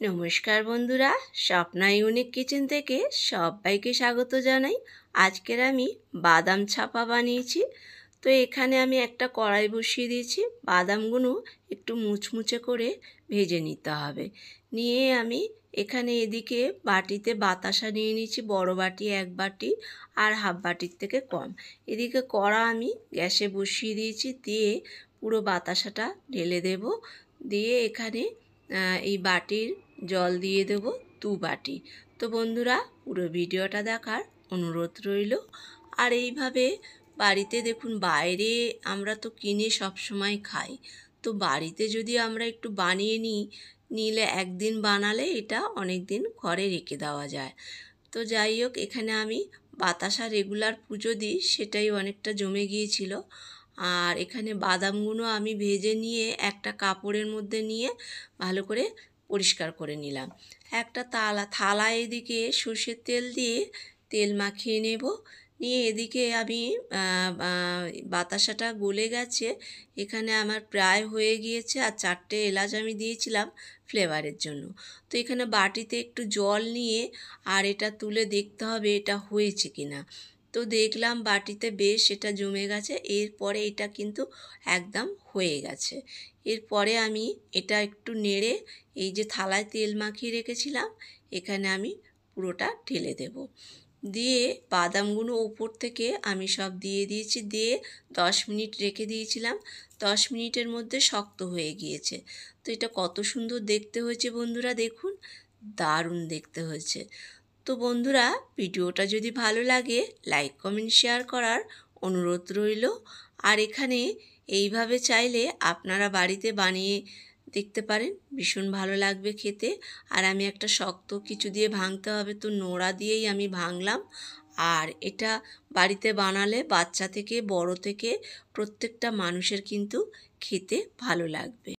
নমস্কার বন্ধুরা, Swapna unique kitchen থেকে সবাইকে স্বাগত জানাই। আজকের আমি বাদাম ছাপা বানিয়েছি। তো এখানে আমি একটা কড়াই বসিয়ে দিয়েছি। বাদামগুলো একটু মুচমুচে করে ভেজে নিতে হবে। নিয়ে আমি এখানে এদিকে বাটিতে বাতাসা নিয়ে নিয়েছি, বড় বাটি 1 বাটি আর হাফ বাটির থেকে কম। এদিকে কড়া আমি গ্যাসে বসিয়ে দিয়েছি, দিয়ে পুরো বাতাসাটা ঢেলে দেব। দিয়ে এখানে এই বাটির জল দিয়ে দেব 2 বাটি। তো বন্ধুরা, পুরো ভিডিওটা দেখার অনুরোধ রইল। আর এইভাবে বাড়িতে দেখুন, বাইরে আমরা তো কিনে সব সময় খাই, তো বাড়িতে যদি আমরা একটু বানিয়ে নিলে একদিন বানালে এটা অনেক দিন ঘরে রেখে দেওয়া যায়। তো যাই হোক, এখানে আমি বাতাসা রেগুলার পুজো দিই, সেটাই অনেকটা জমে গিয়েছিল। আর এখানে বাদামগুলো আমি ভেজে নিয়ে একটা কাপড়ের মধ্যে নিয়ে ভালো করে পরিষ্কার করে নিলাম। একটা থালায় এদিকে সর্ষের তেল দিয়ে তেল মাখিয়ে নেব। নিয়ে এদিকে আমি বাতাসাটা গলে গেছে, এখানে আমার প্রায় হয়ে গিয়েছে। আর 4টে এলাচ আমি দিয়েছিলাম ফ্লেভারের জন্য। তো এখানে বাটিতে একটু জল নিয়ে আর এটা তুলে দেখতে হবে এটা হয়েছে কিনা। তো দেখলাম বাটিতে বেশ এটা জমে গেছে। এরপরে এটা কিন্তু একদম হয়ে গেছে। এরপরে আমি এটা একটু নেড়ে এই যে থালায় তেল মাখিয়ে রেখেছিলাম এখানে আমি পুরোটা ঢেলে দেব। দিয়ে বাদামগুলো উপর থেকে আমি সব দিয়ে দিয়েছি। দিয়ে 10 মিনিট রেখে দিয়েছিলাম। 10 মিনিটের মধ্যে শক্ত হয়ে গিয়েছে। তো এটা কত সুন্দর দেখতে হয়েছে বন্ধুরা, দেখুন, দারুণ দেখতে হয়েছে। তো বন্ধুরা, ভিডিওটা যদি ভালো লাগে লাইক কমেন্ট শেয়ার করার অনুরোধ রইল। আর এখানে এইভাবে চাইলে আপনারা বাড়িতে বানিয়ে দেখতে পারেন, ভীষণ ভালো লাগবে খেতে। আর আমি একটা শক্ত কিছু দিয়ে ভাঙতে হবে, তো নোড়া দিয়েই আমি ভাঙলাম। আর এটা বাড়িতে বানালে বাচ্চা থেকে বড় থেকে প্রত্যেকটা মানুষের কিন্তু খেতে ভালো লাগবে।